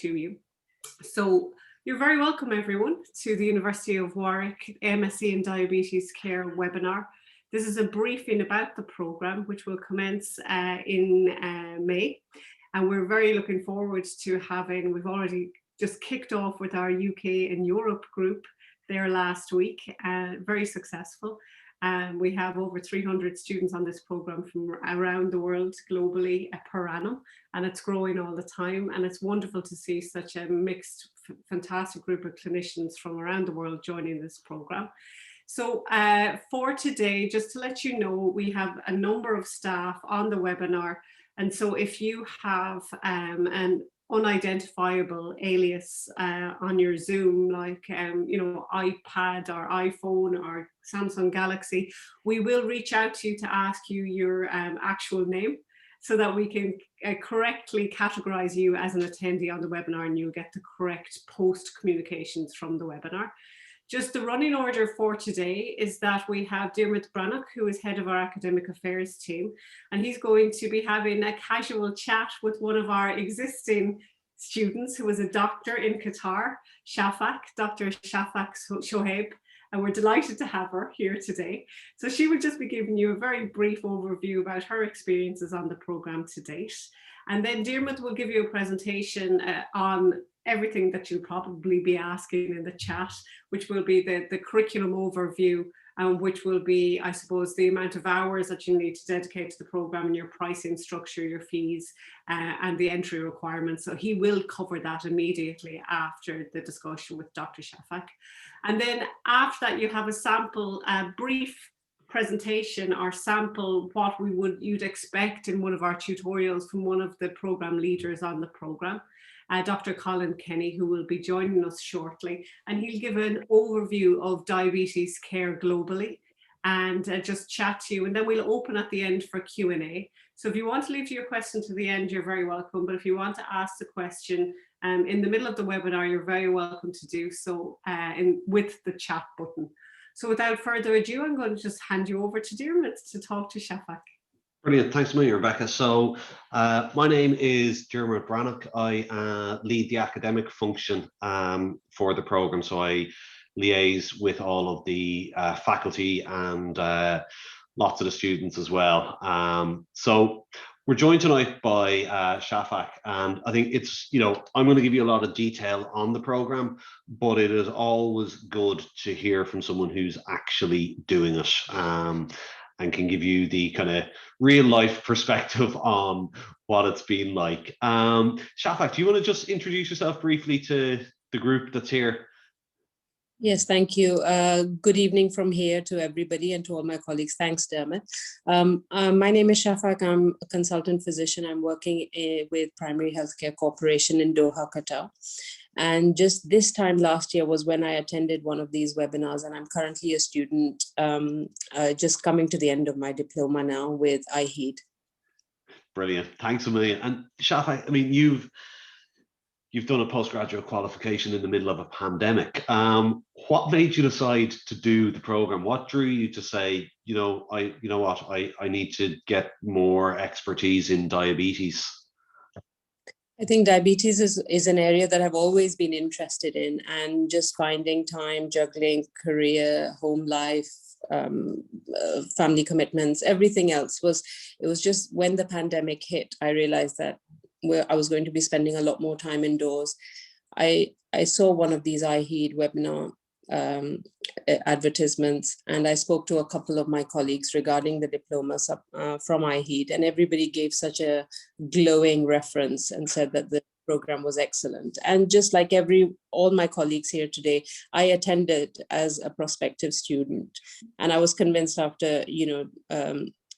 to you. So you're very welcome, everyone, to the University of Warwick MSc in Diabetes Care webinar. This is a briefing about the programme, which will commence in May. And we're very looking forward to having, we've already just kicked off with our UK and Europe group there last week, very successful. We have over 300 students on this programme from around the world globally per annum, and it's growing all the time. And it's wonderful to see such a mixed, fantastic group of clinicians from around the world joining this programme. So for today, just to let you know, we have a number of staff on the webinar. And so if you have an unidentifiable alias on your Zoom, like iPad or iPhone or Samsung Galaxy, we will reach out to you to ask you your actual name so that we can correctly categorize you as an attendee on the webinar, and you'll get the correct post communications from the webinar. Just the running order for today is that we have Dermot Brannock, who is head of our academic affairs team, and he's going to be having a casual chat with one of our existing students who is a doctor in Qatar, Shafak, Dr. Shafak Shoaib, and we're delighted to have her here today. So she will just be giving you a very brief overview about her experiences on the programme to date. And then Dermot will give you a presentation on everything that you'll probably be asking in the chat, which will be the curriculum overview, which will be, I suppose, the amount of hours that you need to dedicate to the programme and your pricing structure, your fees, and the entry requirements. So he will cover that immediately after the discussion with Dr. Shafak. And then after that, you have a sample, brief presentation or sample what you'd expect in one of our tutorials from one of the programme leaders on the programme. Dr. Colin Kenny, who will be joining us shortly, and he'll give an overview of diabetes care globally and just chat to you, and then we'll open at the end for Q&A. So if you want to leave your question to the end, you're very welcome, but if you want to ask the question in the middle of the webinar, you're very welcome to do so with the chat button. So without further ado, I'm going to just hand you over to Dermot to talk to Shafak. Brilliant. Thanks a million, Rebecca. So my name is Dermot Brannock. I lead the academic function for the programme. So I liaise with all of the faculty and lots of the students as well. So we're joined tonight by Shafak, and I think it's, I'm going to give you a lot of detail on the programme, but it is always good to hear from someone who's actually doing it. And can give you the kind of real life perspective on what it's been like. Shafak, do you want to just introduce yourself briefly to the group that's here? Yes, thank you. Good evening from here to everybody and to all my colleagues. Thanks, Dermot. My name is Shafak. I'm a consultant physician. I'm working with Primary Healthcare Corporation in Doha, Qatar. And just this time last year was when I attended one of these webinars, and I'm currently a student just coming to the end of my diploma now with iheed. Brilliant. Thanks a million. And Shafak, I mean, you've done a postgraduate qualification in the middle of a pandemic. What made you decide to do the program? What drew you to say, I need to get more expertise in diabetes? I think diabetes is an area that I've always been interested in, and just finding time, juggling career, home life, family commitments, everything else it was just when the pandemic hit, I realized that I was going to be spending a lot more time indoors. I saw one of these iheed webinar advertisements, and I spoke to a couple of my colleagues regarding the diploma from iheed, and everybody gave such a glowing reference and said that the program was excellent. And just like all my colleagues here today, I attended as a prospective student, and I was convinced after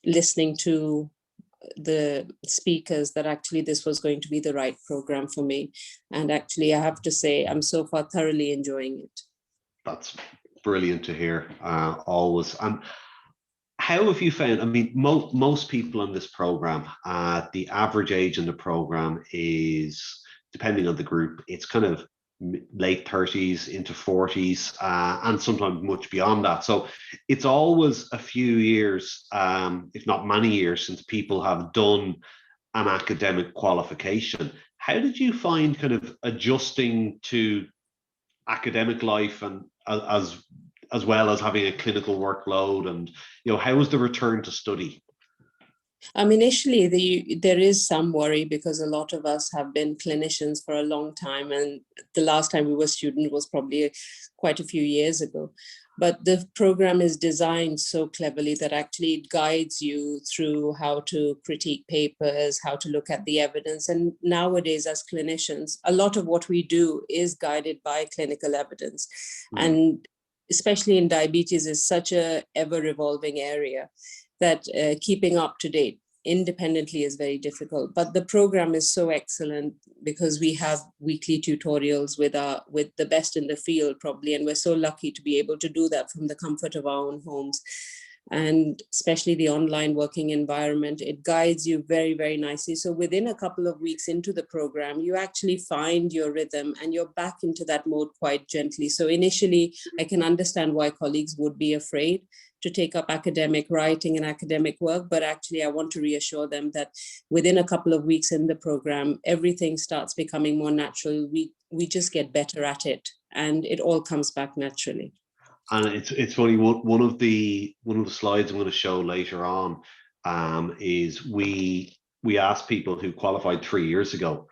listening to the speakers that actually this was going to be the right program for me. And actually, I have to say, I'm so far thoroughly enjoying it. That's brilliant to hear, always. And how have you found, I mean, most people in this program, the average age in the program is, depending on the group, it's kind of late 30s into 40s, and sometimes much beyond that. So it's always a few years, if not many years, since people have done an academic qualification. how did you find kind of adjusting to academic life and as well as having a clinical workload, and how was the return to study? Initially, there is some worry because a lot of us have been clinicians for a long time, and the last time we were students was probably quite a few years ago. But the program is designed so cleverly that actually it guides you through how to critique papers, how to look at the evidence. And nowadays, as clinicians, a lot of what we do is guided by clinical evidence. And especially in diabetes is such a ever-evolving area that keeping up to date independently is very difficult. But the program is so excellent because we have weekly tutorials with the best in the field probably, and we're so lucky to be able to do that from the comfort of our own homes. And especially the online working environment, it guides you very, very nicely. So within a couple of weeks into the program, you actually find your rhythm and you're back into that mode quite gently. So initially, I can understand why colleagues would be afraid to take up academic writing and academic work, but actually I want to reassure them that within a couple of weeks in the program, everything starts becoming more natural. We just get better at it and it all comes back naturally. And it's funny, one of the slides I'm going to show later on is we asked people who qualified 3 years ago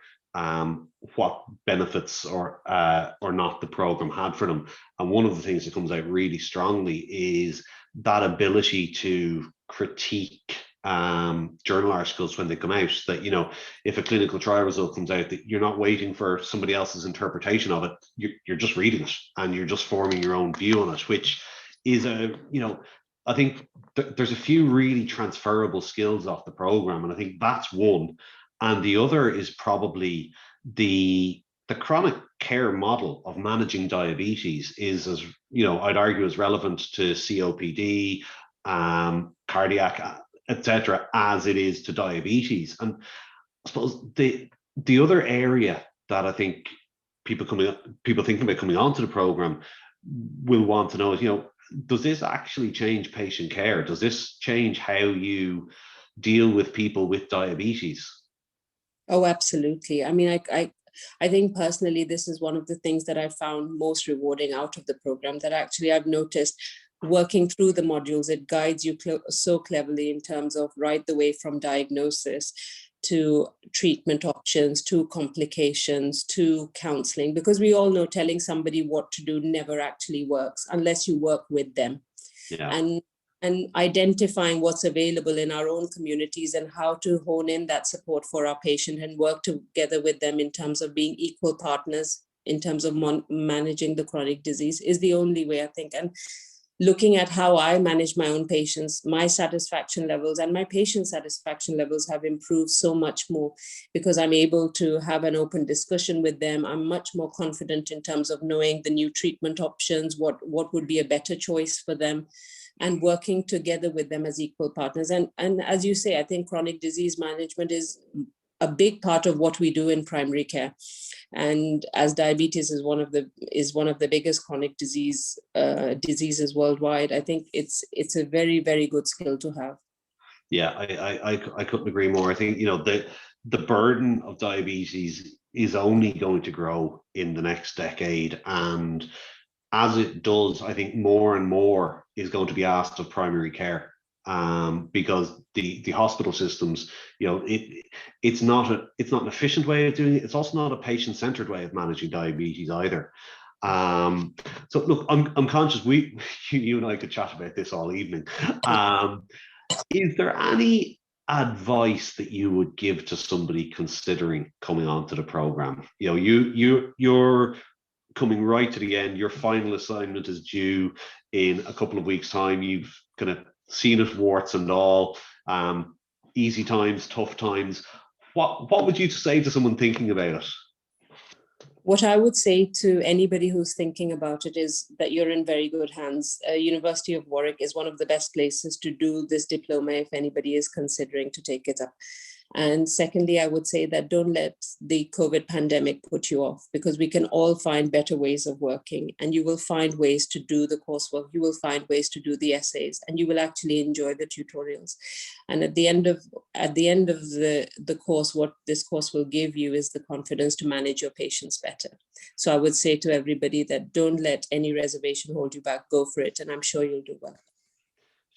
what benefits or not the program had for them. And one of the things that comes out really strongly is that ability to critique journal articles when they come out, that if a clinical trial result comes out, that you're not waiting for somebody else's interpretation of it, you're just reading it and you're just forming your own view on it, which is I think there's a few really transferable skills off the program, and I think that's one. And the other is probably the chronic care model of managing diabetes is, as I'd argue, as relevant to COPD, cardiac, etc., as it is to diabetes. And I suppose the other area that I think people thinking about coming onto the program will want to know is, does this actually change patient care? Does this change how you deal with people with diabetes? Oh, absolutely. I mean, I think personally, this is one of the things that I found most rewarding out of the program, that actually I've noticed working through the modules, it guides you so cleverly in terms of right the way from diagnosis to treatment options, to complications, to counseling, because we all know telling somebody what to do never actually works unless you work with them. Yeah. And identifying what's available in our own communities and how to hone in that support for our patient and work together with them in terms of being equal partners in terms of managing the chronic disease is the only way, I think. And looking at how I manage my own patients, my satisfaction levels and my patient satisfaction levels have improved so much more because I'm able to have an open discussion with them. I'm much more confident in terms of knowing the new treatment options, what would be a better choice for them, and working together with them as equal partners. And as you say, I think chronic disease management is a big part of what we do in primary care. And as diabetes is one of the biggest chronic diseases worldwide, I think it's a very, very good skill to have. Yeah, I couldn't agree more. I think the burden of diabetes is only going to grow in the next decade, and as it does, I think more and more is going to be asked of primary care, because the hospital systems, it's not an efficient way of doing it. It's also not a patient-centered way of managing diabetes either. So look, I'm conscious you and I could chat about this all evening. Is there any advice that you would give to somebody considering coming onto the program? You're coming right to the end. Your final assignment is due in a couple of weeks' time. You've kind of seen it, warts and all, easy times, tough times. What would you say to someone thinking about it? What I would say to anybody who's thinking about it is that you're in very good hands. University of Warwick is one of the best places to do this diploma if anybody is considering to take it up. And secondly, I would say that don't let the COVID pandemic put you off, because we can all find better ways of working, and you will find ways to do the coursework, you will find ways to do the essays, and you will actually enjoy the tutorials. And at the end of the course, what this course will give you is the confidence to manage your patients better. So I would say to everybody that don't let any reservation hold you back, go for it, and I'm sure you'll do well.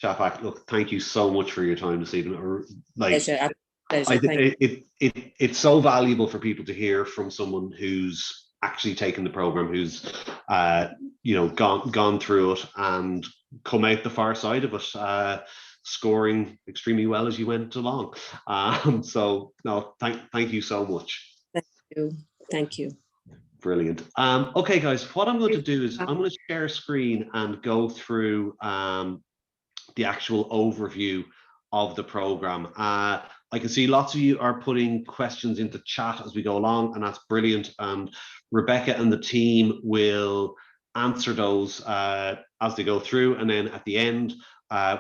Shafak, look, thank you so much for your time this evening. Pleasure. It's so valuable for people to hear from someone who's actually taken the program, who's gone through it and come out the far side of it, scoring extremely well as you went along. So no, thank you so much. Thank you. Brilliant. Okay, guys, what I'm going to do is I'm going to share a screen and go through the actual overview of the program. I can see lots of you are putting questions into chat as we go along, and that's brilliant. And Rebecca and the team will answer those as they go through. And then at the end,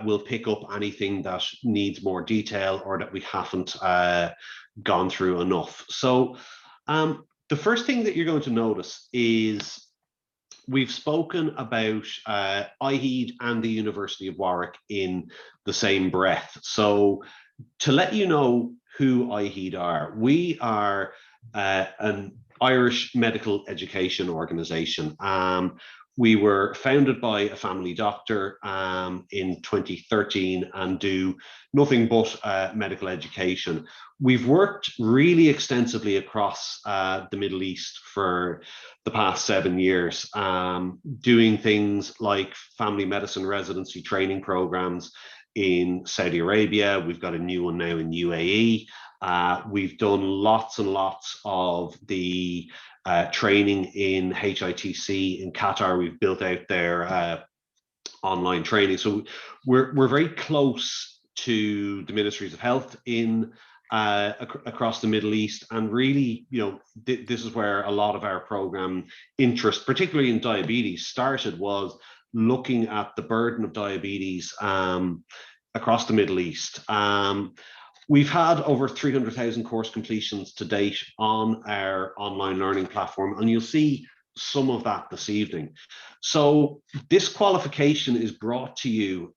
we'll pick up anything that needs more detail or that we haven't gone through enough. So the first thing that you're going to notice is we've spoken about iheed and the University of Warwick in the same breath. So to let you know who iheed are, we are an Irish medical education organisation. We were founded by a family doctor in 2013 and do nothing but medical education. We've worked really extensively across the Middle East for the past 7 years, doing things like family medicine residency training programs in Saudi Arabia. We've got a new one now in UAE. We've done lots and lots of the training in HITC in Qatar. We've built out their online training. So we're very close to the ministries of health in across the Middle East, and really, this is where a lot of our program interest, particularly in diabetes, started, was looking at the burden of diabetes across the Middle East. We've had over 300,000 course completions to date on our online learning platform, and you'll see some of that this evening. So this qualification is brought to you.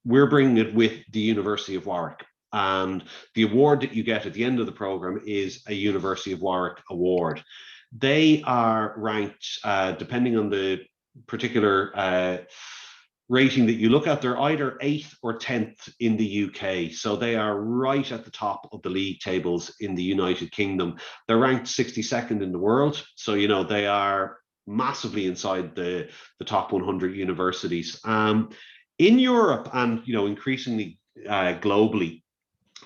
We're bringing it with the University of Warwick, and the award that you get at the end of the program is a University of Warwick award. They are ranked, depending on the particular rating that you look at, they're either 8th or 10th in the UK. So they are right at the top of the league tables in the United Kingdom. They're ranked 62nd in the world. So, they are massively inside the top 100 universities. In Europe and, increasingly globally,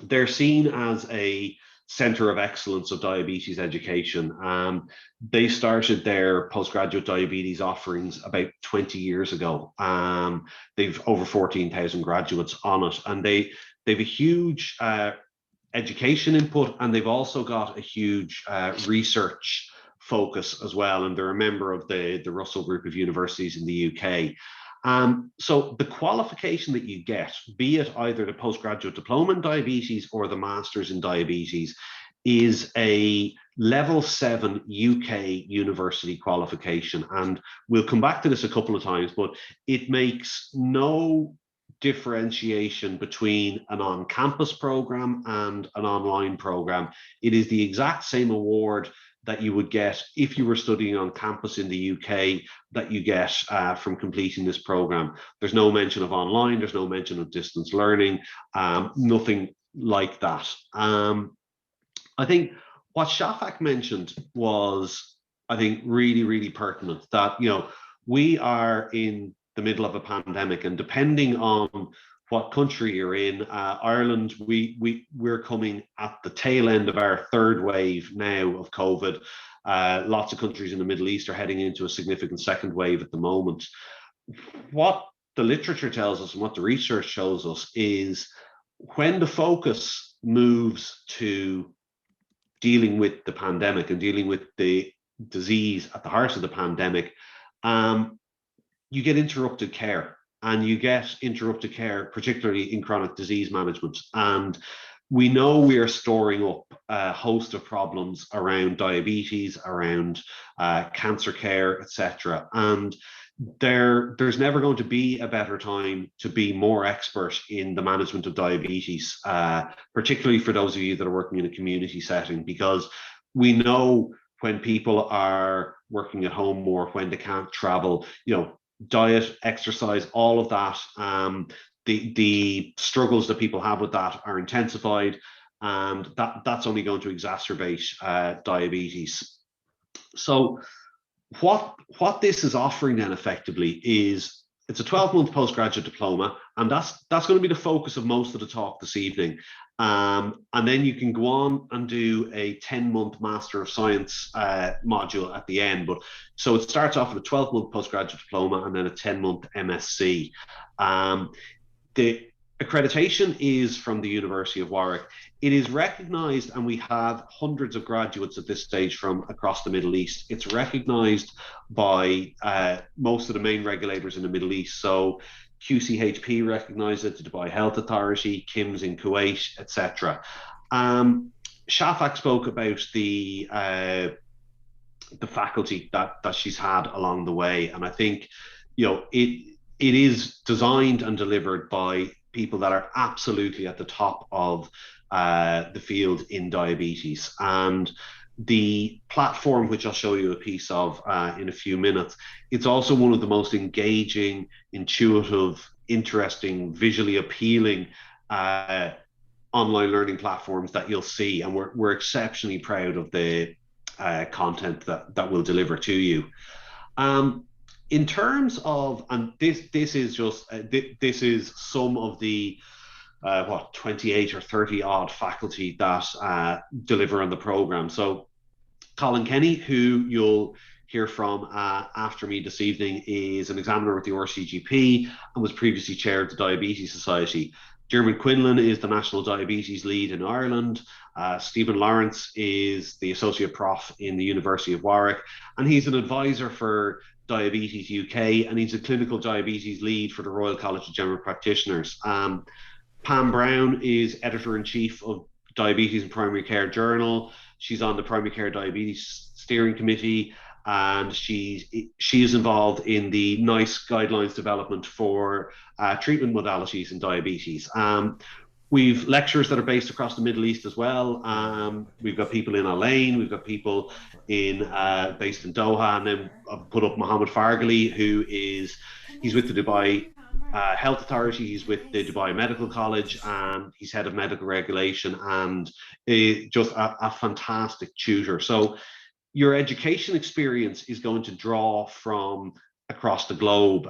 they're seen as a center of excellence of diabetes education. They started their postgraduate diabetes offerings about 20 years ago. They've over 14,000 graduates on it, and they've a huge education input, and they've also got a huge research focus as well. And they're a member of the Russell Group of Universities in the UK. So the qualification that you get, be it either the postgraduate diploma in diabetes or the master's in diabetes, is a level 7 UK university qualification. And we'll come back to this a couple of times, but it makes no differentiation between an on-campus program and an online program. It is the exact same award that you would get if you were studying on campus in the UK that you get from completing this program. There's no mention of online, there's no mention of distance learning, nothing like that. I think what Shafak mentioned was, I think, really, really pertinent, that, we are in the middle of a pandemic, and depending on what country you're in, Ireland, we're coming at the tail end of our third wave now of COVID. Lots of countries in the Middle East are heading into a significant second wave at the moment. What the literature tells us and what the research shows us is when the focus moves to dealing with the pandemic and dealing with the disease at the heart of the pandemic, you get interrupted care. And you get interrupted care, particularly in chronic disease management. And we know we are storing up a host of problems around diabetes, around cancer care, etc. And there's never going to be a better time to be more expert in the management of diabetes, particularly for those of you that are working in a community setting, because we know when people are working at home more, when they can't travel, diet, exercise, all of that, the struggles that people have with that are intensified, and that's only going to exacerbate diabetes. So what this is offering then effectively is it's a 12-month postgraduate diploma, and that's going to be the focus of most of the talk this evening. And then you can go on and do a 10-month Master of Science module at the end. But so it starts off with a 12-month postgraduate diploma and then a 10-month MSc. The accreditation is from the University of Warwick. It is recognised, and we have hundreds of graduates at this stage from across the Middle East. It's recognised by most of the main regulators in the Middle East. So QCHP recognised it, the Dubai Health Authority, KIMS in Kuwait, etc. Shafak spoke about the faculty that she's had along the way, and I think it is designed and delivered by people that are absolutely at the top of the field in diabetes. And the platform, which I'll show you a piece of in a few minutes, it's also one of the most engaging, intuitive, interesting, visually appealing online learning platforms that you'll see. And we're exceptionally proud of the content that we'll deliver to you. In terms of, and this is just, this is some of the 28 or 30 odd faculty that deliver on the program. So Colin Kenny, who you'll hear from after me this evening, is an examiner with the RCGP and was previously chair of the Diabetes Society. Dermot Quinlan is the National Diabetes Lead in Ireland. Stephen Lawrence is the Associate Prof in the University of Warwick, and he's an advisor for Diabetes UK, and he's a clinical diabetes lead for the Royal College of General Practitioners. Pam Brown is editor-in-chief of Diabetes and Primary Care Journal. She's on the Primary Care Diabetes Steering Committee, and she is involved in the NICE guidelines development for treatment modalities in diabetes. We've lecturers that are based across the Middle East as well. We've got people in Al Ain, we've got people based in Doha, and then I've put up Mohammed Farghali, he's with the Dubai Health Authority, he's with the Dubai Medical College, and he's head of medical regulation, and just a fantastic tutor. So your education experience is going to draw from across the globe.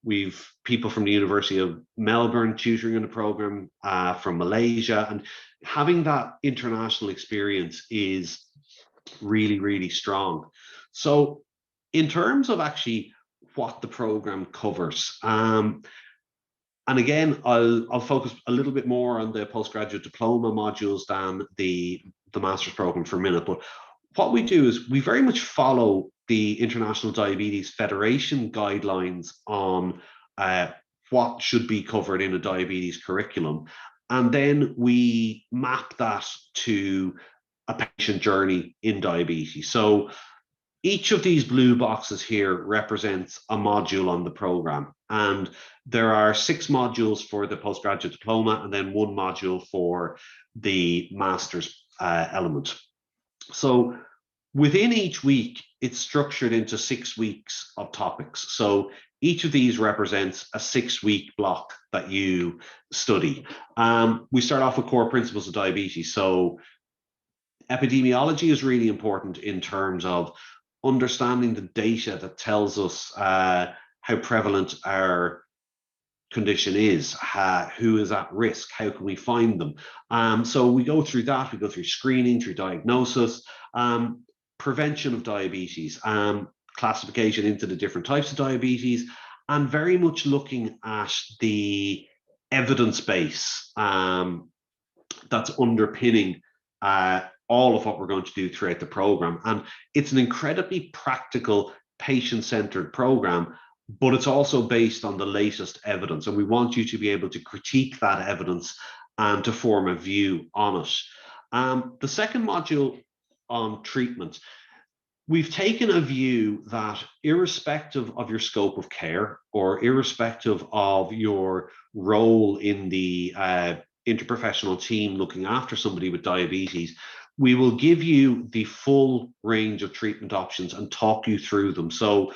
We've people from the University of Melbourne tutoring in the program, from Malaysia, and having that international experience is really, really strong. So in terms of actually what the program covers, and again, I'll focus a little bit more on the postgraduate diploma modules than the master's program for a minute, but what we do is we very much follow the International Diabetes Federation guidelines on what should be covered in a diabetes curriculum. And then we map that to a patient journey in diabetes. So each of these blue boxes here represents a module on the program. And there are 6 modules for the postgraduate diploma and then 1 module for the master's element. So within each week, it's structured into 6 weeks of topics. So each of these represents a 6-week block that you study. We start off with core principles of diabetes. So epidemiology is really important in terms of understanding the data that tells us how prevalent our condition is, who is at risk, how can we find them. So we go through that, we go through screening, through diagnosis, prevention of diabetes, classification into the different types of diabetes, and very much looking at the evidence base that's underpinning all of what we're going to do throughout the program. And it's an incredibly practical, patient-centered program, but it's also based on the latest evidence. And we want you to be able to critique that evidence and to form a view on it. The second module on treatment, we've taken a view that irrespective of your scope of care or irrespective of your role in the interprofessional team looking after somebody with diabetes, we will give you the full range of treatment options and talk you through them. So,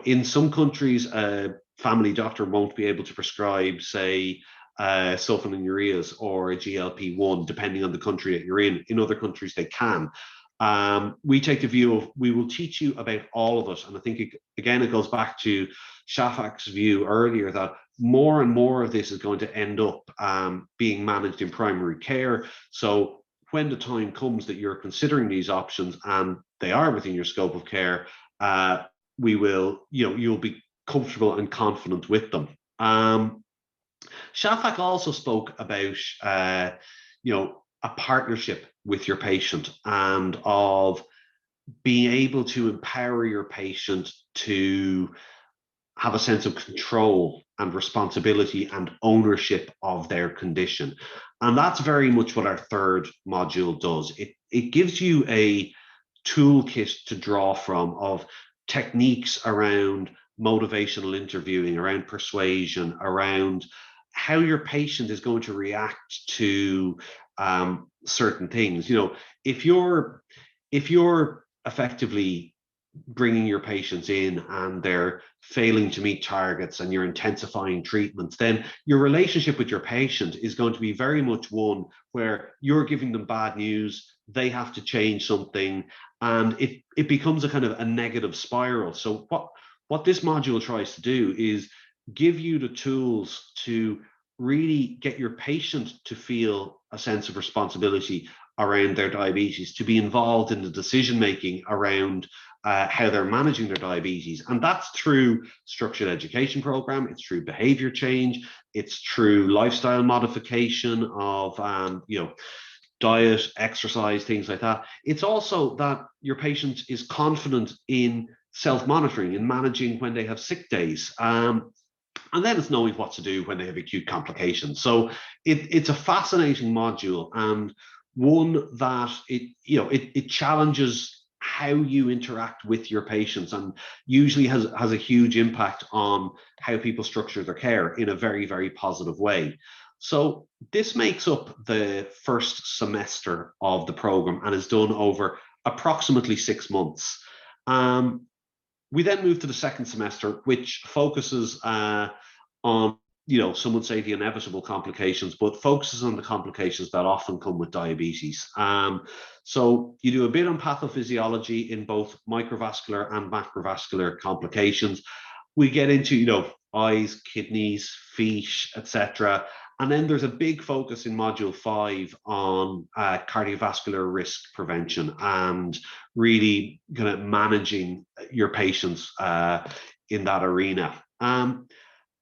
in some countries, a family doctor won't be able to prescribe, say, sulfonylureas or a GLP-1, depending on the country that you're in. In other countries, they can. We take the view of, we will teach you about all of it. And I think, it goes back to Shafak's view earlier that more and more of this is going to end up being managed in primary care. So when the time comes that you're considering these options and they are within your scope of care, you'll be comfortable and confident with them. Shafak also spoke about, a partnership with your patient and of being able to empower your patient to have a sense of control and responsibility and ownership of their condition. And that's very much what our third module does. It gives you a toolkit to draw from of techniques around motivational interviewing, around persuasion, around how your patient is going to react to certain things. If you're effectively bringing your patients in and they're failing to meet targets and you're intensifying treatments, then your relationship with your patient is going to be very much one where you're giving them bad news, they have to change something, and it becomes a kind of a negative spiral. So what this module tries to do is give you the tools to really get your patient to feel a sense of responsibility around their diabetes, to be involved in the decision making around how they're managing their diabetes. And that's through structured education program, it's through behavior change, it's through lifestyle modification of diet, exercise, things like that. It's also that your patient is confident in self-monitoring, in managing when they have sick days. And then it's knowing what to do when they have acute complications. So it's a fascinating module, and one that it challenges how you interact with your patients, and usually has a huge impact on how people structure their care in a very, very positive way. So this makes up the first semester of the program and is done over approximately 6 months. We then move to the second semester, which focuses on, some would say the inevitable complications, but focuses on the complications that often come with diabetes. So you do a bit on pathophysiology in both microvascular and macrovascular complications. We get into, eyes, kidneys, feet, etc. And then there's a big focus in module 5 on cardiovascular risk prevention and really kind of managing your patients in that arena.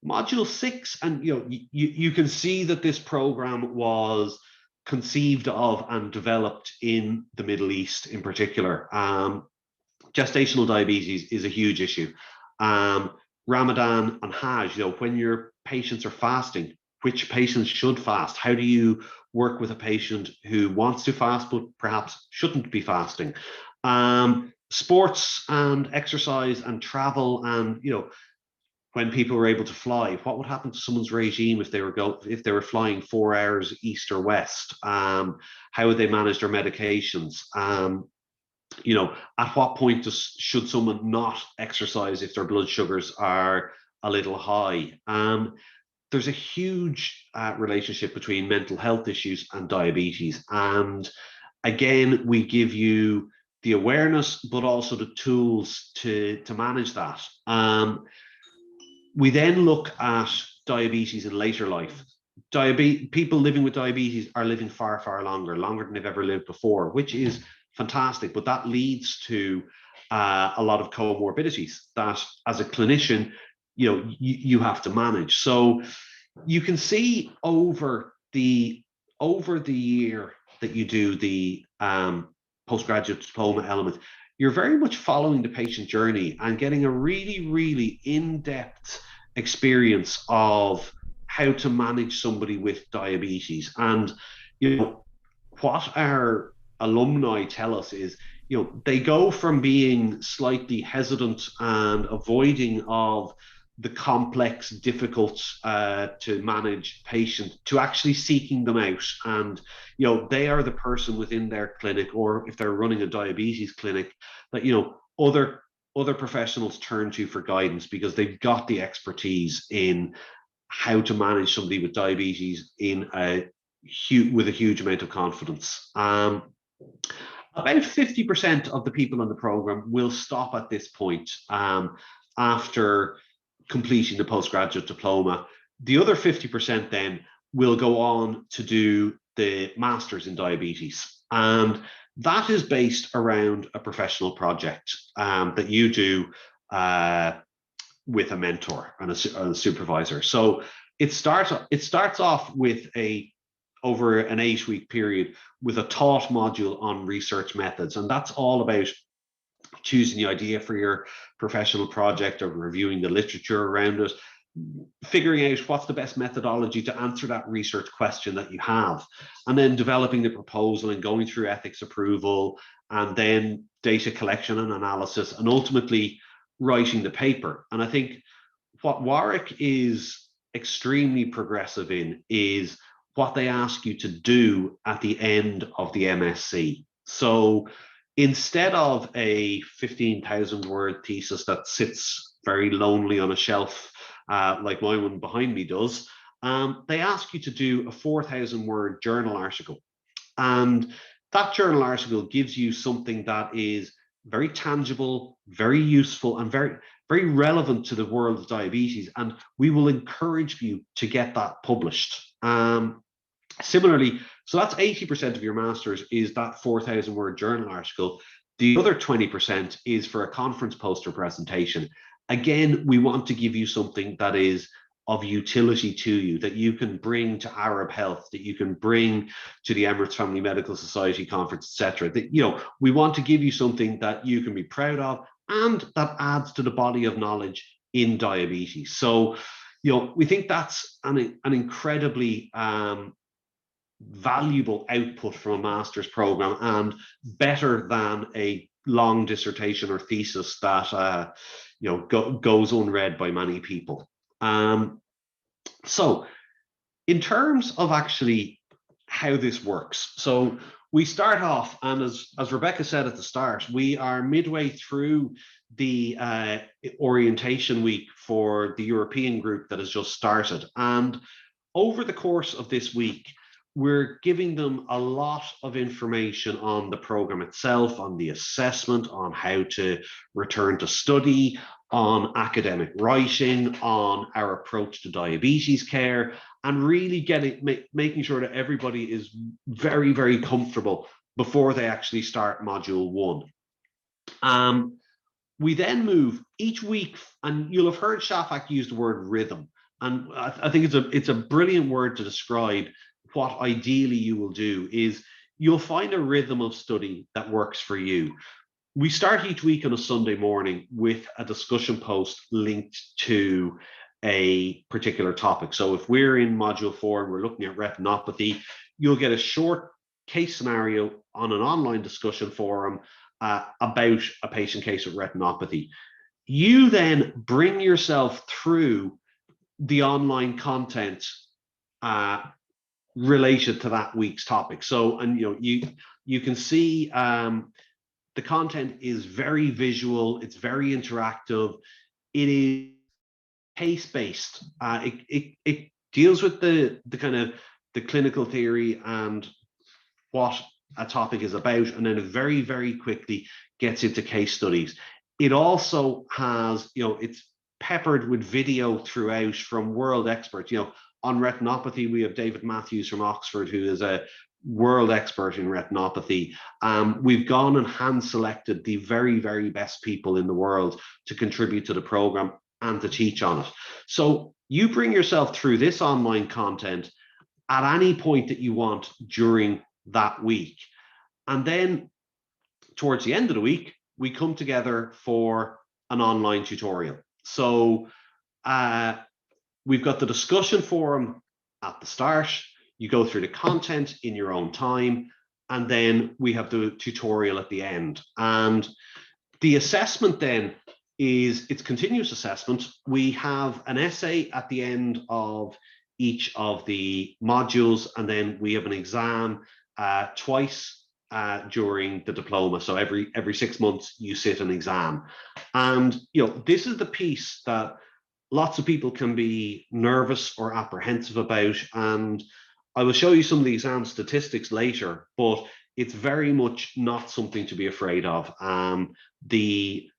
Module 6, and you can see that this program was conceived of and developed in the Middle East in particular. Gestational diabetes is a huge issue. Ramadan and Hajj, when your patients are fasting, which patients should fast? How do you work with a patient who wants to fast but perhaps shouldn't be fasting? Sports and exercise and travel, and when people were able to fly, what would happen to someone's regime if they were flying 4 hours east or west? How would they manage their medications? At what point should someone not exercise if their blood sugars are a little high? There's a huge relationship between mental health issues and diabetes. And again, we give you the awareness, but also the tools to manage that. We then look at diabetes in later life. People living with diabetes are living far, far longer than they've ever lived before, which is fantastic. But that leads to a lot of comorbidities that, as a clinician, you have to manage. So you can see over the year that you do the postgraduate diploma element, you're very much following the patient journey and getting a really, really in-depth experience of how to manage somebody with diabetes. And, you know, what our alumni tell us is, you know, they go from being slightly hesitant and avoiding of the complex, difficult to manage patient to actually seeking them out. And, you know, they are the person within their clinic, or if they're running a diabetes clinic, that, you know, other professionals turn to for guidance, because they've got the expertise in how to manage somebody with diabetes with a huge amount of confidence. About 50% of the people in the program will stop at this point after completing the postgraduate diploma. The other 50% then will go on to do the Masters in Diabetes. And that is based around a professional project that you do with a mentor and a supervisor. So it starts off with over an 8-week period with a taught module on research methods. And that's all about choosing the idea for your professional project, or reviewing the literature around it, figuring out what's the best methodology to answer that research question that you have, and then developing the proposal and going through ethics approval, and then data collection and analysis, and ultimately writing the paper. And I think what Warwick is extremely progressive in is what they ask you to do at the end of the MSc. So instead of a 15,000 word thesis that sits very lonely on a shelf, like my one behind me does, they ask you to do a 4,000 word journal article. And that journal article gives you something that is very tangible, very useful, and very, very relevant to the world of diabetes. And we will encourage you to get that published. Similarly, so that's 80% of your master's is that 4,000 word journal article. The other 20% is for a conference poster presentation. Again, we want to give you something that is of utility to you, that you can bring to Arab Health, that you can bring to the Emirates Family Medical Society conference, etc. That, you know, we want to give you something that you can be proud of and that adds to the body of knowledge in diabetes. So, you know, we think that's an incredibly valuable output from a master's program, and better than a long dissertation or thesis that you know, goes unread by many people. So in terms of actually how this works, so we start off, and as Rebecca said at the start, we are midway through the orientation week for the European group that has just started. And over the course of this week, we're giving them a lot of information on the program itself, on the assessment, on how to return to study, on academic writing, on our approach to diabetes care, and really making sure that everybody is very, very comfortable before they actually start module 1. We then move each week, and you'll have heard Shafak use the word rhythm. And I think it's a brilliant word to describe what ideally you will do. Is you'll find a rhythm of study that works for you. We start each week on a Sunday morning with a discussion post linked to a particular topic. So if we're in module 4 and we're looking at retinopathy, you'll get a short case scenario on an online discussion forum about a patient case with retinopathy. You then bring yourself through the online content related to that week's topic. So, and you can see the content is very visual, it's very interactive, it is case-based. It deals with the kind of the clinical theory and what a topic is about, and then it very, very quickly gets into case studies. It also has, it's peppered with video throughout from world experts. On retinopathy, we have David Matthews from Oxford, who is a world expert in retinopathy. We've gone and hand selected the very, very best people in the world to contribute to the program and to teach on it. So you bring yourself through this online content at any point that you want during that week. And then towards the end of the week, we come together for an online tutorial. So we've got the discussion forum at the start. You go through the content in your own time, and then we have the tutorial at the end. And the assessment then it's continuous assessment. We have an essay at the end of each of the modules, and then we have an exam twice during the diploma. So every 6 months you sit an exam. And this is the piece that lots of people can be nervous or apprehensive about. And I will show you some of the exam statistics later, but it's very much not something to be afraid of. The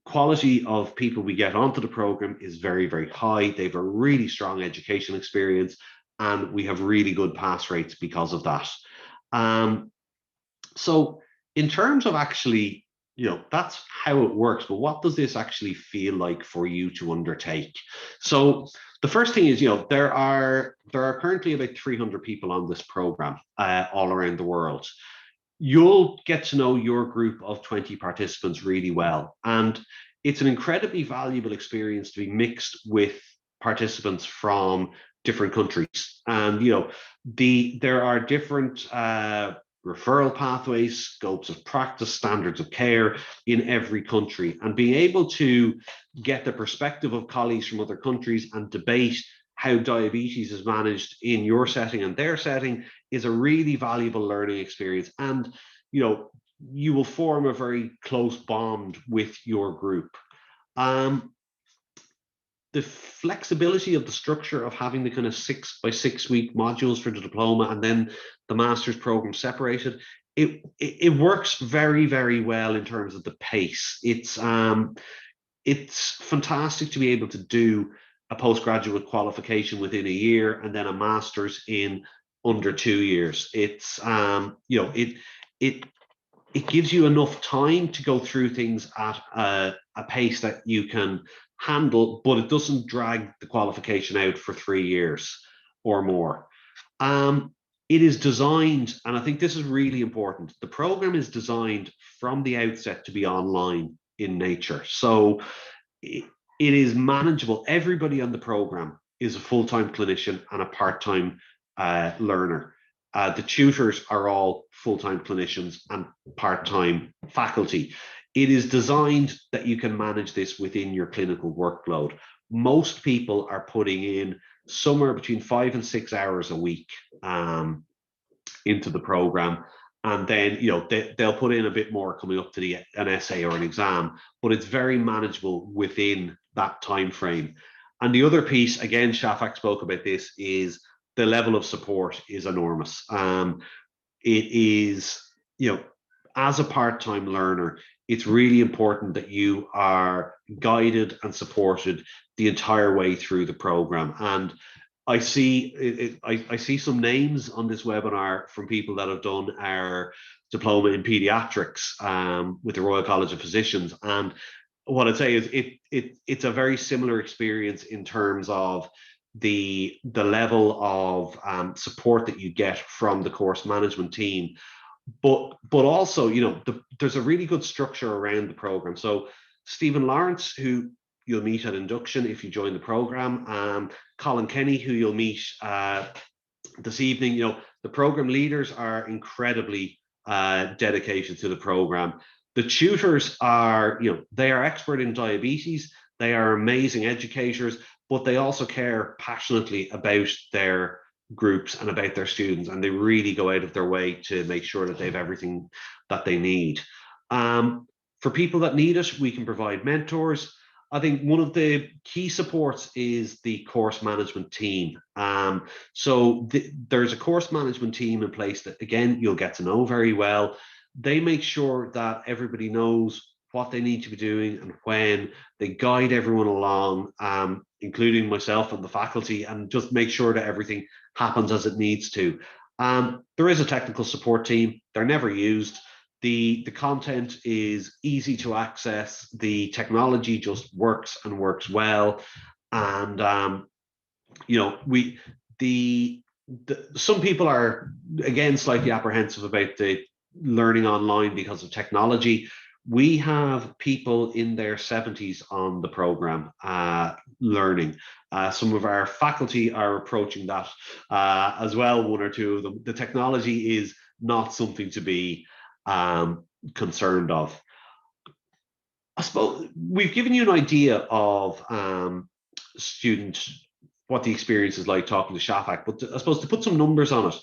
quality of people we get onto the program is very, very high. They have a really strong education experience, and we have really good pass rates because of that. So in terms of actually, that's how it works, but what does this actually feel like for you to undertake? So the first thing is, there are currently about 300 people on this program all around the world. You'll get to know your group of 20 participants really well. And it's an incredibly valuable experience to be mixed with participants from different countries. And, there are different referral pathways, scopes of practice, standards of care in every country. And being able to get the perspective of colleagues from other countries and debate how diabetes is managed in your setting and their setting is a really valuable learning experience. And, you will form a very close bond with your group. The flexibility of the structure of having the kind of 6 by 6 week modules for the diploma and then the master's program separated, it works very, very well in terms of the pace. It's fantastic to be able to do a postgraduate qualification within a year and then a master's in under 2 years. It's it gives you enough time to go through things at a pace that you can handle, but it doesn't drag the qualification out for 3 years or more. It is designed, and I think this is really important, the program is designed from the outset to be online in nature. So it is manageable. Everybody on the program is a full-time clinician and a part-time learner. The tutors are all full-time clinicians and part-time faculty. It is designed that you can manage this within your clinical workload. Most people are putting in somewhere between 5 and 6 hours a week into the program. And then, they'll put in a bit more coming up to an essay or an exam, but it's very manageable within that time frame. And the other piece, again, Shafak spoke about this, is the level of support is enormous. It is, as a part-time learner, it's really important that you are guided and supported the entire way through the program. And I see I see some names on this webinar from people that have done our diploma in pediatrics with the Royal College of Physicians. And what I'd say is it's a very similar experience in terms of the level of support that you get from the course management team, but also, there's a really good structure around the program. So Stephen Lawrence, who you'll meet at induction if you join the program, Colin Kenny, who you'll meet this evening, the program leaders are incredibly dedicated to the program. The tutors are, they are expert in diabetes. They are amazing educators, but they also care passionately about their groups and about their students, and they really go out of their way to make sure that they have everything that they need. For people that need it, we can provide mentors. I think one of the key supports is the course management team. So there's a course management team in place that, again, you'll get to know very well. They make sure that everybody knows what they need to be doing and when. They guide everyone along, including myself and the faculty, and just make sure that everything happens as it needs to. There is a technical support team. They're never used. The content is easy to access. The technology just works and works well. And some people are, again, slightly apprehensive about the learning online because of technology. We have people in their 70s on the program learning. Some of our faculty are approaching that as well, one or two of them. The technology is not something to be concerned of. I suppose we've given you an idea of students, what the experience is like talking to Shafak, but I suppose to put some numbers on it,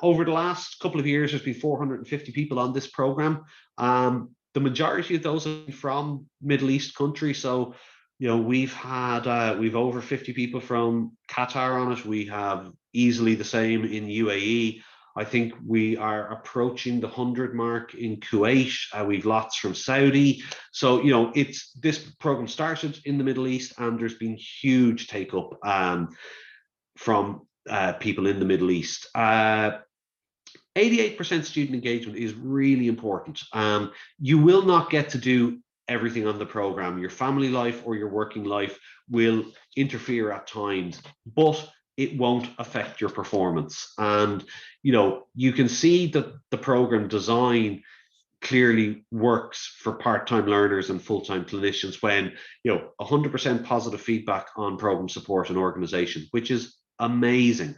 over the last couple of years, there's been 450 people on this program. The majority of those are from Middle East countries. So, you know, we've over 50 people from Qatar on it. We have easily the same in UAE. I think we are approaching the 100 mark in Kuwait. We've lots from Saudi. So, you know, this program started in the Middle East, and there's been huge take up from people in the Middle East. 88% student engagement is really important. You will not get to do everything on the program. Your family life or your working life will interfere at times, but it won't affect your performance. And, you know, you can see that the program design clearly works for part-time learners and full-time clinicians when, you know, 100% positive feedback on program support and organization, which is amazing.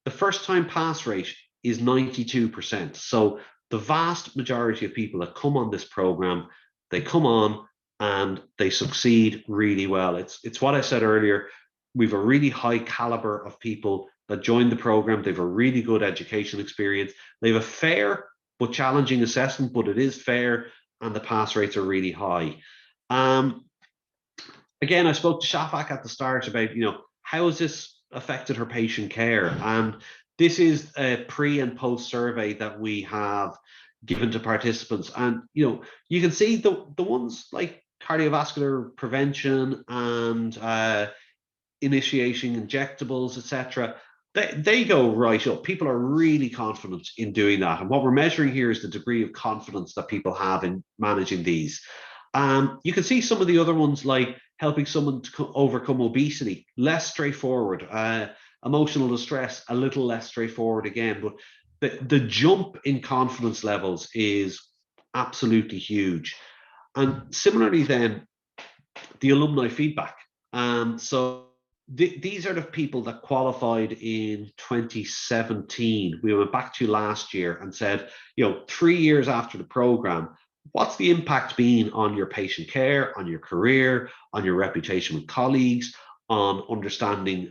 The first-time pass rate is 92%. So the vast majority of people that come on this program, they come on and they succeed really well. It's what I said earlier. We've a really high caliber of people that join the program. They have a really good education experience. They have a fair but challenging assessment, but it is fair, and the pass rates are really high. Again, I spoke to Shafak at the start about, you know, how has this affected her patient care? And this is a pre and post survey that we have given to participants. And, you know, you can see the ones like cardiovascular prevention and initiating injectables, etc. They go right up. People are really confident in doing that. And what we're measuring here is the degree of confidence that people have in managing these. You can see some of the other ones, like helping someone to overcome obesity, less straightforward. Emotional distress, a little less straightforward again. But the jump in confidence levels is absolutely huge. And similarly then, the alumni feedback. So these are the people that qualified in 2017. We went back to last year and said, you know, 3 years after the program, what's the impact been on your patient care, on your career, on your reputation with colleagues, on understanding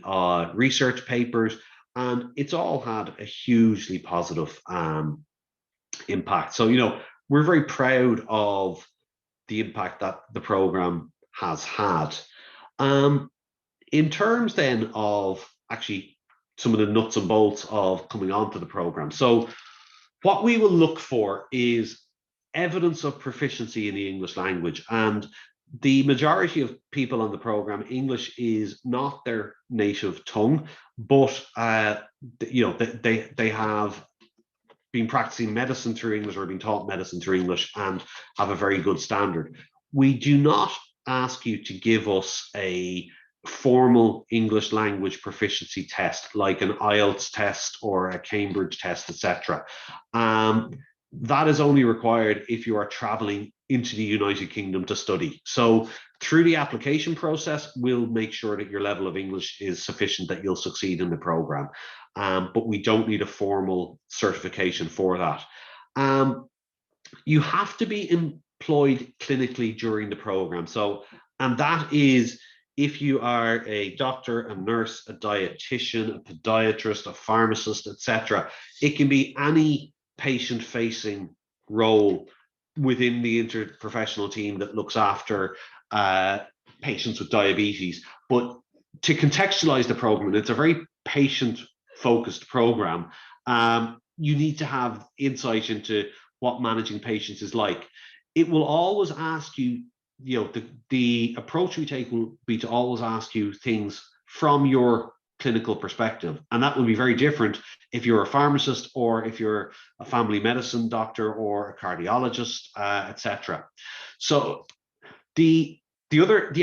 research papers? And it's all had a hugely positive impact. So, you know, we're very proud of the impact that the program has had. In terms then of actually some of the nuts and bolts of coming onto the program. So what we will look for is evidence of proficiency in the English language. And the majority of people on the program, English is not their native tongue, but you know, they have been practicing medicine through English or been taught medicine through English and have a very good standard. We do not ask you to give us a formal English language proficiency test like an IELTS test or a Cambridge test, etc. That is only required if you are traveling into the United Kingdom to study. So through the application process, we'll make sure that your level of English is sufficient that you'll succeed in the program. But we don't need a formal certification for that. You have to be employed clinically during the program. So, and that is if you are a doctor, a nurse, a dietitian, a podiatrist, a pharmacist, etc. It can be any patient-facing role within the interprofessional team that looks after patients with diabetes. But to contextualize the program, it's a very patient-focused program. You need to have insight into what managing patients is like. It will always ask you, you know, the approach we take will be to always ask you things from your clinical perspective. And that will be very different if you're a pharmacist or if you're a family medicine doctor or a cardiologist, etc. So the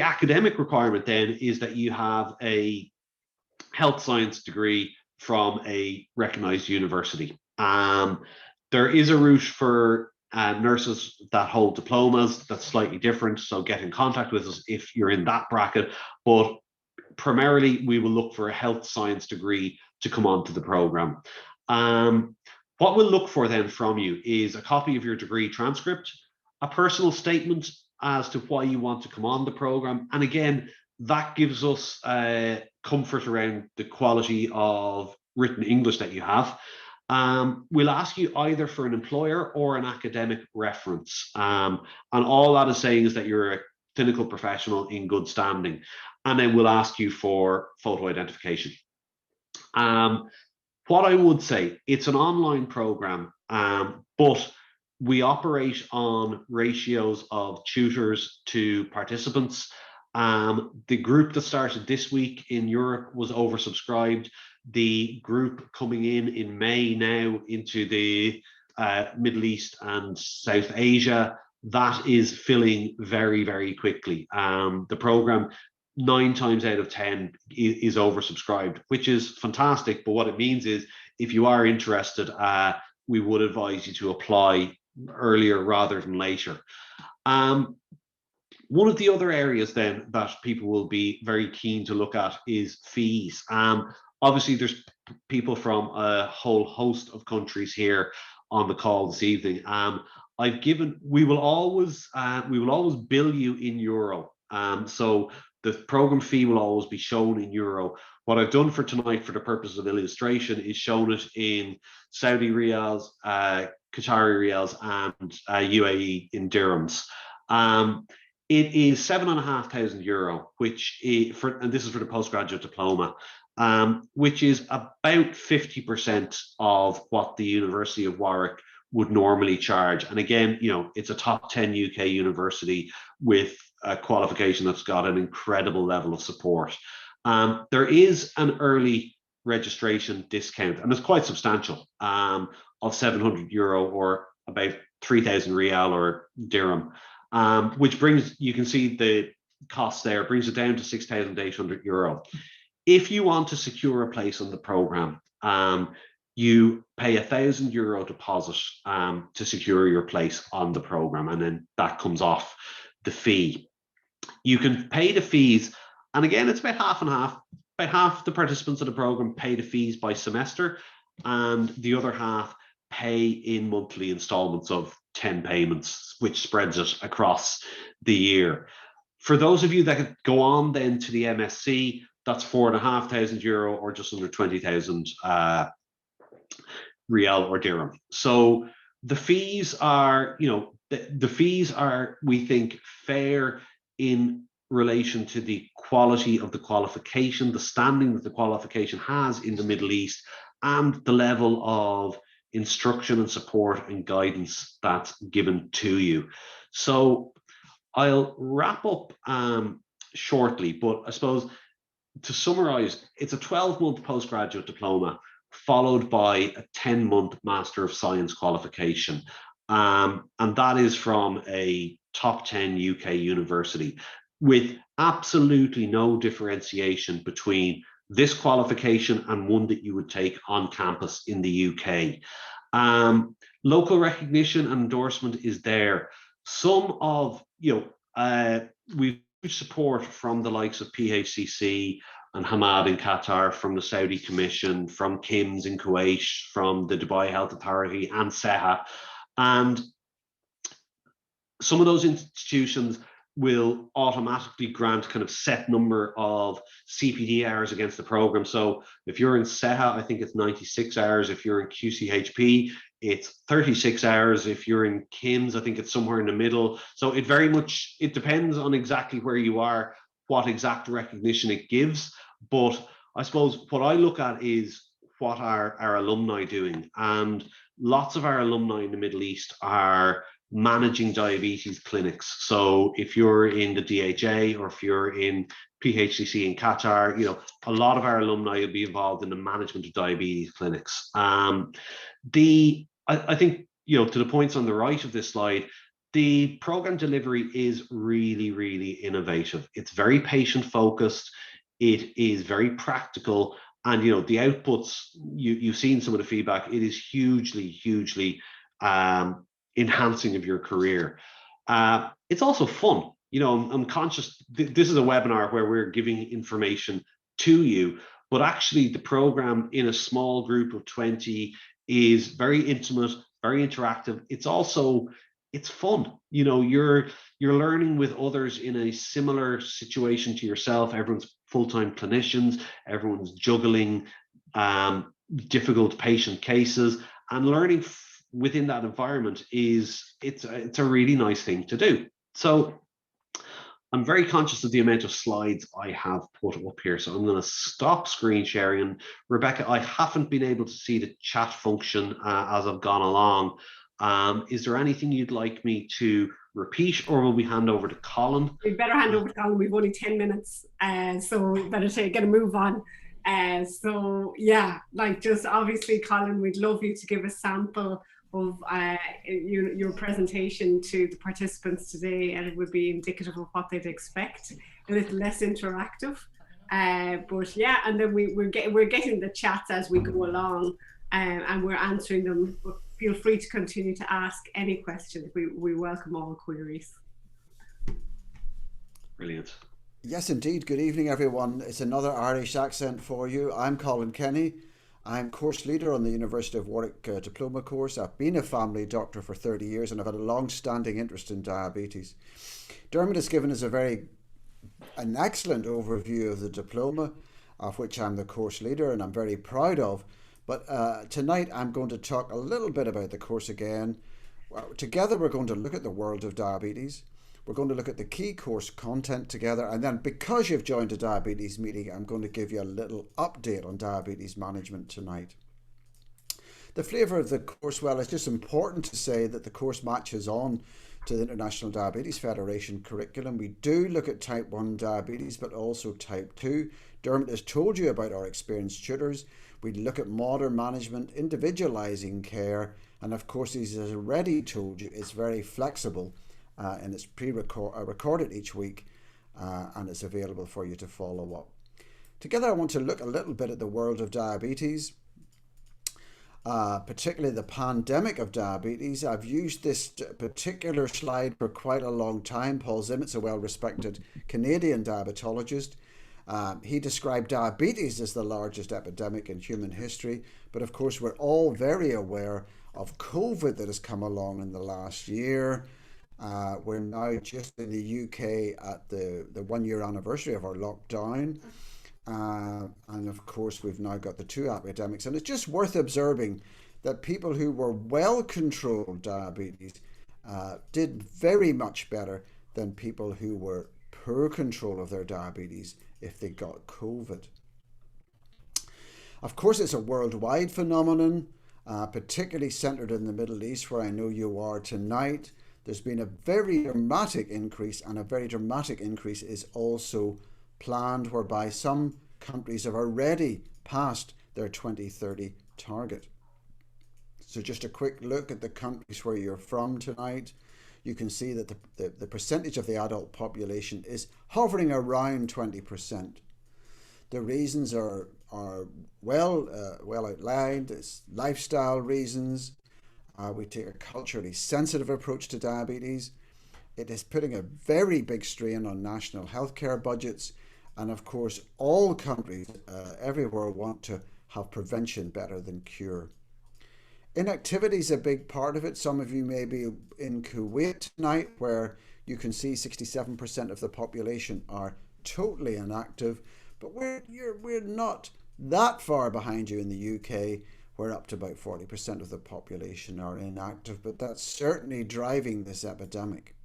academic requirement then is that you have a health science degree from a recognized university. There is a route for nurses that hold diplomas, that's slightly different. So get in contact with us if you're in that bracket. But primarily, we will look for a health science degree to come onto the program. What we'll look for then from you is a copy of your degree transcript, a personal statement as to why you want to come on the program. And again, that gives us comfort around the quality of written English that you have. We'll ask you either for an employer or an academic reference. And all that is saying is that you're a clinical professional in good standing. And then we'll ask you for photo identification. What I would say, it's an online program, but we operate on ratios of tutors to participants. The group that started this week in Europe was oversubscribed. The group coming in May now into the Middle East and South Asia, that is filling very, very quickly. The program, 9 times out of 10 is oversubscribed, which is fantastic. But what it means is, if you are interested, we would advise you to apply earlier rather than later. One of the other areas then that people will be very keen to look at is fees. Obviously, there's people from a whole host of countries here on the call this evening. We will always bill you in euro. So the program fee will always be shown in euro. What I've done for tonight, for the purpose of illustration, is shown it in Saudi riyals, Qatari riyals, and UAE in dirhams. It is €7,500, which and this is for the postgraduate diploma, which is about 50% of what the University of Warwick would normally charge. And again, it's a top 10 UK university with a qualification that's got an incredible level of support. There is an early registration discount, and it's quite substantial, of €700 or about 3,000 riyal or dirham, which brings, you can see the cost there, brings it down to €6,800. If you want to secure a place on the program, you pay €1,000 deposit to secure your place on the program, and then that comes off the fee. You can pay the fees, and again, it's about half and half. About half the participants of the program pay the fees by semester, and the other half pay in monthly installments of 10 payments, which spreads it across the year. For those of you that could go on then to the MSc, that's €4,500 or just under 20,000 rial or dirham. So the fees are, the fees are, we think, fair in relation to the quality of the qualification, the standing that the qualification has in the Middle East, and the level of instruction and support and guidance that's given to you. So I'll wrap up shortly, but I suppose to summarize, it's a 12-month postgraduate diploma followed by a 10-month Master of Science qualification. And that is from a top 10 UK university, with absolutely no differentiation between this qualification and one that you would take on campus in the UK. Local recognition and endorsement is there. Some of, we've support from the likes of PHCC and Hamad in Qatar, from the Saudi Commission, from KIMS in Kuwait, from the Dubai Health Authority and SEHA. And some of those institutions will automatically grant kind of set number of CPD hours against the program. So if you're in SEHA, I think it's 96 hours. If you're in QCHP, it's 36 hours. If you're in KIMS, I think it's somewhere in the middle. So it depends on exactly where you are, what exact recognition it gives. But I suppose what I look at is what are our alumni doing? And lots of our alumni in the Middle East are managing diabetes clinics. So if you're in the DHA or if you're in PHCC in Qatar, a lot of our alumni will be involved in the management of diabetes clinics. I think, to the points on the right of this slide, the program delivery is really, really innovative. It's very patient focused. It is very practical. And, the outputs, you've seen some of the feedback, it is hugely, hugely enhancing of your career. It's also fun. You know, I'm conscious, this is a webinar where we're giving information to you, but actually the program in a small group of 20 is very intimate, very interactive. It's fun. You know, you're learning with others in a similar situation to yourself. Everyone's full-time clinicians, everyone's juggling difficult patient cases, and learning within that environment it's a really nice thing to do. So I'm very conscious of the amount of slides I have put up here, so I'm going to stop screen sharing. And Rebecca, I haven't been able to see the chat function as I've gone along. Is there anything you'd like me to repeat, or will we hand over to Colin? We better hand over to Colin. We've only 10 minutes, so we better get a move on. So yeah, like, just obviously, Colin, we'd love you to give a sample of your presentation to the participants today, and it would be indicative of what they'd expect, a little less interactive. But yeah, and then we're getting the chats as we go along, and we're answering them. But feel free to continue to ask any questions. We welcome all queries. Brilliant. Yes, indeed. Good evening, everyone. It's another Irish accent for you. I'm Colin Kenny. I'm course leader on the University of Warwick Diploma course. I've been a family doctor for 30 years and I've had a long-standing interest in diabetes. Dermot has given us an excellent overview of the diploma, of which I'm the course leader and I'm very proud of. But tonight I'm going to talk a little bit about the course again. Together we're going to look at the world of diabetes. We're going to look at the key course content together, and then because you've joined a diabetes meeting, I'm going to give you a little update on diabetes management tonight. The flavour of the course, well, it's just important to say that the course matches on to the International Diabetes Federation curriculum. We do look at type 1 diabetes, but also type 2. Dermot has told you about our experienced tutors. We look at modern management, individualising care, and of course, he's already told you it's very flexible. And it's recorded each week, and it's available for you to follow up. Together, I want to look a little bit at the world of diabetes, particularly the pandemic of diabetes. I've used this particular slide for quite a long time. Paul Zimmet's a well-respected Canadian diabetologist. He described diabetes as the largest epidemic in human history, but of course, we're all very aware of COVID that has come along in the last year. We're now just in the UK at the 1 year anniversary of our lockdown. And of course, we've now got the 2 epidemics. And it's just worth observing that people who were well-controlled diabetes did very much better than people who were poor control of their diabetes if they got COVID. Of course, it's a worldwide phenomenon, particularly centered in the Middle East, where I know you are tonight. There's been a very dramatic increase, and a very dramatic increase is also planned, whereby some countries have already passed their 2030 target. So just a quick look at the countries where you're from tonight. You can see that the percentage of the adult population is hovering around 20%. The reasons are well outlined. It's lifestyle reasons. We take a culturally sensitive approach to diabetes. It is putting a very big strain on national healthcare budgets. And of course, all countries everywhere want to have prevention better than cure. Inactivity is a big part of it. Some of you may be in Kuwait tonight, where you can see 67% of the population are totally inactive. But we're not that far behind you in the UK. We're up to about 40% of the population are inactive, but that's certainly driving this epidemic.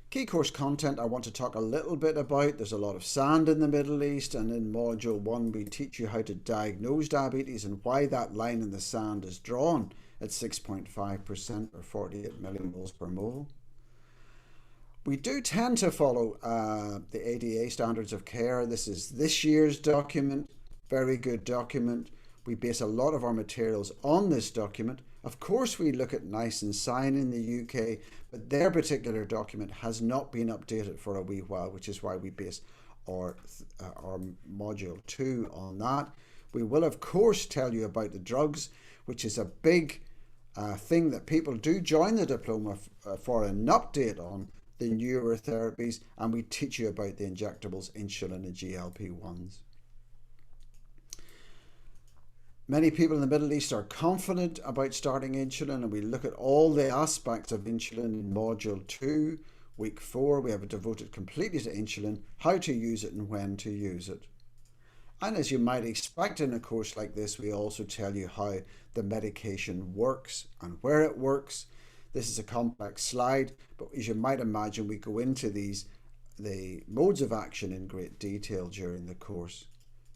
Key course content I want to talk a little bit about. There's a lot of sand in the Middle East, and in Module 1 we teach you how to diagnose diabetes and why that line in the sand is drawn at 6.5% or 48 millimoles per mole. We do tend to follow the ADA standards of care. This is this year's document, very good document. We base a lot of our materials on this document. Of course, we look at NICE and SIGN in the UK, but their particular document has not been updated for a wee while, which is why we base our Module 2 on that. We will, of course, tell you about the drugs, which is a big thing that people do join the diploma for an update on the newer therapies, and we teach you about the injectables, insulin and GLP-1s. Many people in the Middle East are confident about starting insulin, and we look at all the aspects of insulin in Module 2. Week 4, we have it devoted completely to insulin, how to use it and when to use it. And as you might expect in a course like this, we also tell you how the medication works and where it works. This is a complex slide, but as you might imagine, we go into the modes of action in great detail during the course.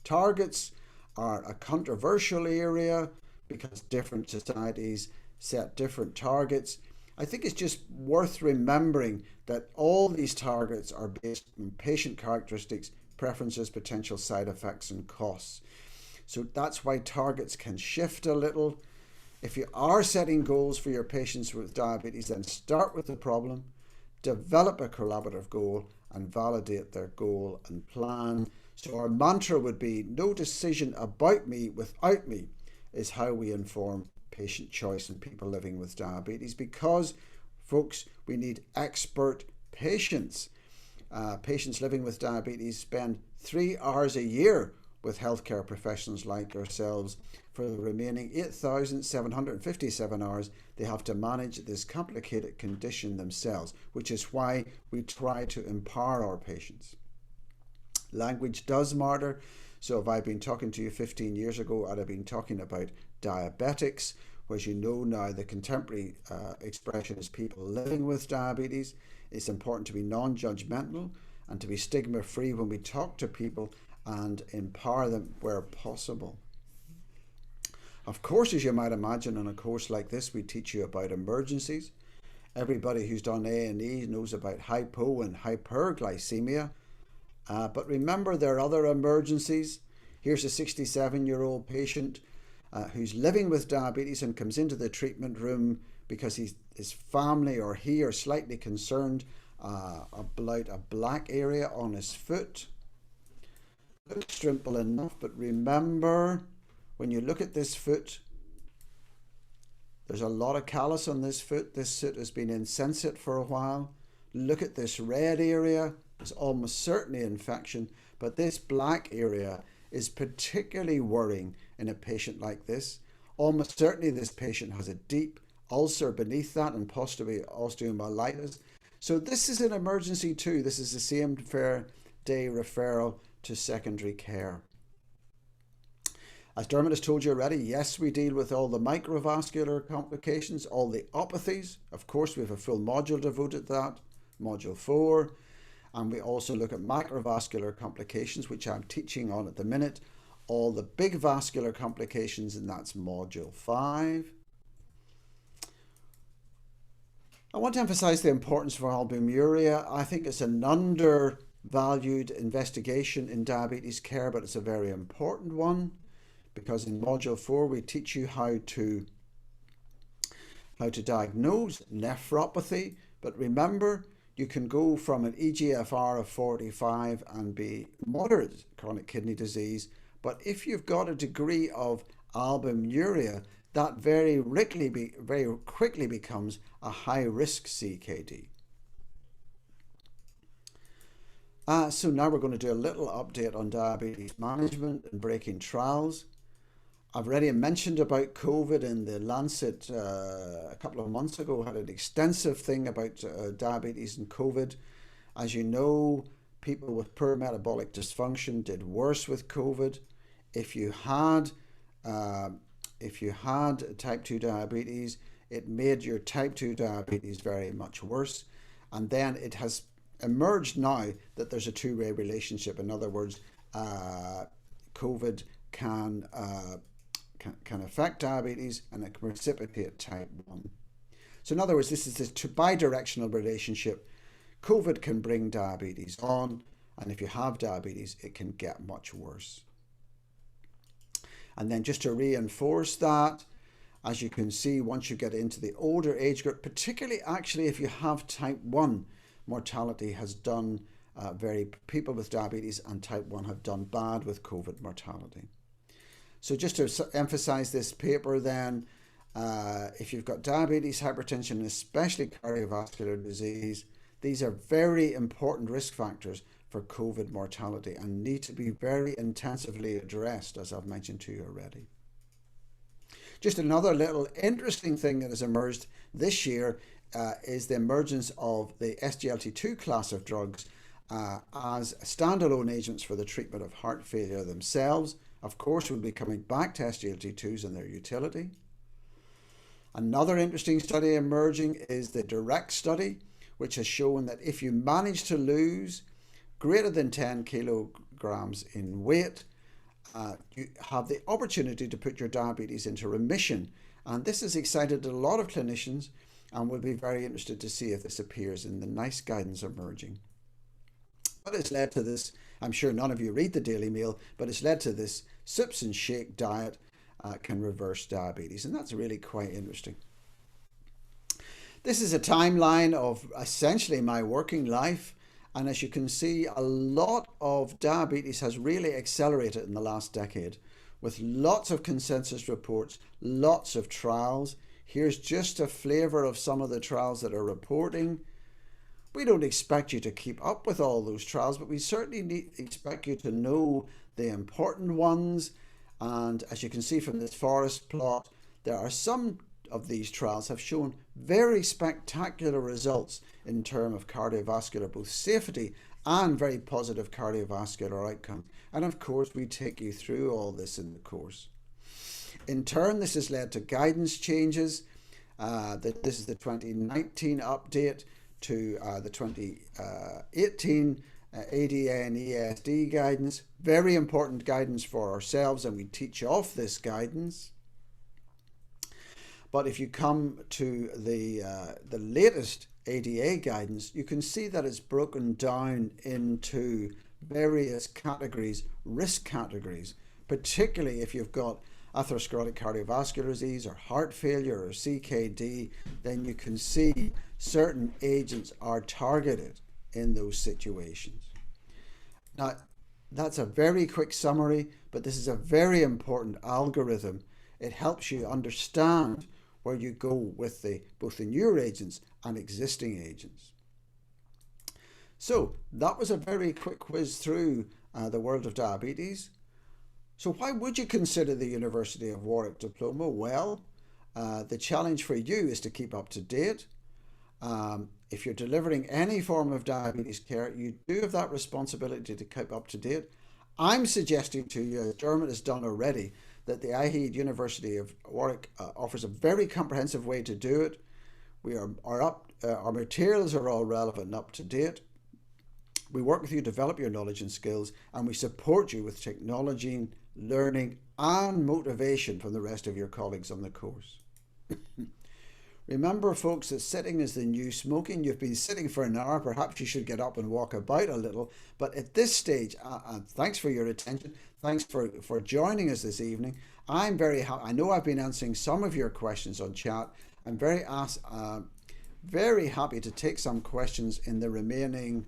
Targets are a controversial area because different societies set different targets. I think it's just worth remembering that all these targets are based on patient characteristics, preferences, potential side effects and costs. So that's why targets can shift a little. If you are setting goals for your patients with diabetes, then start with the problem, develop a collaborative goal and validate their goal and plan. So our mantra would be, no decision about me without me is how we inform patient choice in people living with diabetes, because, folks, we need expert patients. Patients living with diabetes spend 3 hours a year with healthcare professionals like yourselves. For the remaining 8,757 hours, they have to manage this complicated condition themselves, which is why we try to empower our patients. Language does matter. So if I've been talking to you 15 years ago, I'd have been talking about diabetics, whereas you know now the contemporary expression is people living with diabetes. It's important to be non-judgmental and to be stigma-free when we talk to people and empower them where possible. Of course, as you might imagine, in a course like this, we teach you about emergencies. Everybody who's done A&E knows about hypo and hyperglycemia. But remember, there are other emergencies. Here's a 67-year-old patient who's living with diabetes and comes into the treatment room because his family or he are slightly concerned about a black area on his foot. Looks simple enough, but remember, when you look at this foot, there's a lot of callus on this foot. This foot has been insensate for a while. Look at this red area. It's almost certainly infection, but this black area is particularly worrying in a patient like this. Almost certainly this patient has a deep ulcer beneath that and possibly osteomyelitis. So this is an emergency too. This is the same fair day referral to secondary care. As Dermot has told you already, yes, we deal with all the microvascular complications, all the opathies. Of course, we have a full module devoted to that, module 4. And we also look at macrovascular complications, which I'm teaching on at the minute, all the big vascular complications, and that's module 5. I want to emphasize the importance of albuminuria. I think it's an undervalued investigation in diabetes care, but it's a very important one, because in module 4 we teach you how to diagnose nephropathy. But remember, you can go from an EGFR of 45 and be moderate chronic kidney disease, but if you've got a degree of albuminuria, that very quickly becomes a high-risk CKD. So now we're going to do a little update on diabetes management and breaking trials. I've already mentioned about COVID in the Lancet a couple of months ago. Had an extensive thing about diabetes and COVID. As you know, people with poor metabolic dysfunction did worse with COVID. If you had type 2 diabetes, it made your type 2 diabetes very much worse. And then it has emerged now that there's a two-way relationship. In other words, COVID can affect diabetes and it can precipitate type 1. So in other words, this is this bidirectional relationship. COVID can bring diabetes on, and if you have diabetes, it can get much worse. And then just to reinforce that, as you can see, once you get into the older age group, particularly actually if you have type 1, mortality has done people with diabetes and type 1 have done bad with COVID mortality. So just to emphasize this paper then, If you've got diabetes, hypertension, and especially cardiovascular disease, these are very important risk factors for COVID mortality and need to be very intensively addressed, as I've mentioned to you already. Just another little interesting thing that has emerged this year is the emergence of the SGLT2 class of drugs as standalone agents for the treatment of heart failure themselves. Of course, we'll be coming back to SGLT2s and their utility. Another interesting study emerging is the DIRECT study, which has shown that if you manage to lose greater than 10 kilograms in weight, you have the opportunity to put your diabetes into remission. And this has excited a lot of clinicians, and we'll be very interested to see if this appears in the NICE guidance emerging. What has led to this, I'm sure none of you read the Daily Mail, but it's led to this soups and shake diet can reverse diabetes, and that's really quite interesting. This is a timeline of essentially my working life, and as you can see, a lot of diabetes has really accelerated in the last decade with lots of consensus reports, lots of trials. Here's just a flavour of some of the trials that are reporting. We don't expect you to keep up with all those trials, but we certainly expect you to know the important ones. And as you can see from this forest plot, there are some of these trials have shown very spectacular results in terms of cardiovascular, both safety and very positive cardiovascular outcomes. And of course, we take you through all this in the course. In turn, this has led to guidance changes. This is the 2019 update to the 2018 ADA and ESD guidance. Very important guidance for ourselves, and we teach off this guidance. But if you come to the latest ADA guidance, you can see that it's broken down into various categories, risk categories, particularly if you've got atherosclerotic cardiovascular disease or heart failure or CKD, then you can see certain agents are targeted in those situations. Now, that's a very quick summary, but this is a very important algorithm. It helps you understand where you go with both the newer agents and existing agents. So that was a very quick whiz through the world of diabetes. So why would you consider the University of Warwick diploma? Well, the challenge for you is to keep up to date. If you're delivering any form of diabetes care, you do have that responsibility to keep up to date. I'm suggesting to you, as Dermot has done already, that the iheed University of Warwick offers a very comprehensive way to do it. Our materials are all relevant and up to date. We work with you to develop your knowledge and skills, and we support you with technology, learning, and motivation from the rest of your colleagues on the course. Remember, folks, that sitting is the new smoking. You've been sitting for an hour. Perhaps you should get up and walk about a little. But at this stage, thanks for your attention. Thanks for joining us this evening. I'm very happy. I know I've been answering some of your questions on chat. I'm very happy to take some questions in the remaining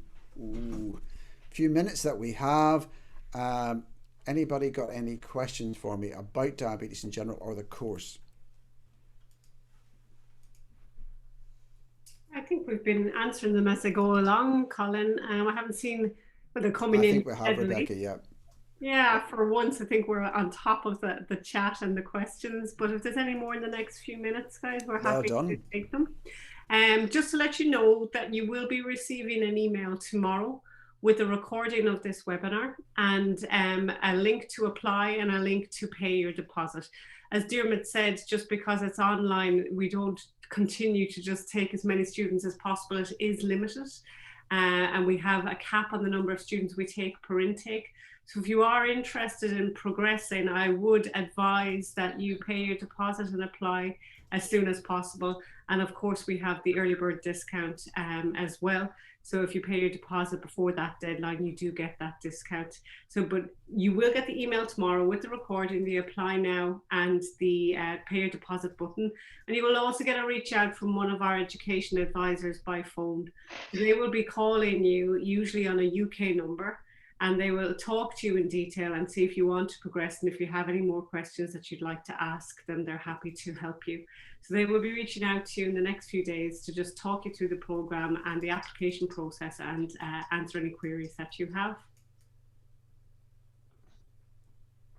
few minutes that we have. Anybody got any questions for me about diabetes in general or the course? I think we've been answering them as they go along, Colin. I haven't seen whether coming in. I think we have, Rebecca, yeah. Yeah, for once, I think we're on top of the chat and the questions. But if there's any more in the next few minutes, guys, we're happy to take them. Just to let you know that you will be receiving an email tomorrow with a recording of this webinar and a link to apply and a link to pay your deposit. As Dermot said, just because it's online, we don't continue to just take as many students as possible. It is limited, and we have a cap on the number of students we take per intake. So if you are interested in progressing, I would advise that you pay your deposit and apply as soon as possible. And of course, we have the early bird discount as well. So if you pay your deposit before that deadline, you do get that discount. So, but you will get the email tomorrow with the recording, the apply now, and the pay your deposit button. And you will also get a reach out from one of our education advisors by phone. They will be calling you, usually on a UK number. and they will talk to you in detail and see if you want to progress, and if you have any more questions that you'd like to ask, then they're happy to help you. So they will be reaching out to you in the next few days to just talk you through the program and the application process, and answer any queries that you have.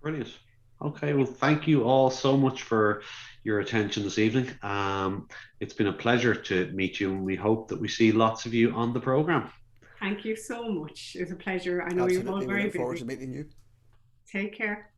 Brilliant. Okay, well, thank you all so much for your attention this evening. It's been a pleasure to meet you, and we hope that we see lots of you on the program. Thank you so much. It was a pleasure. I know Absolutely. you're all We very look forward busy. to meeting you. Take care.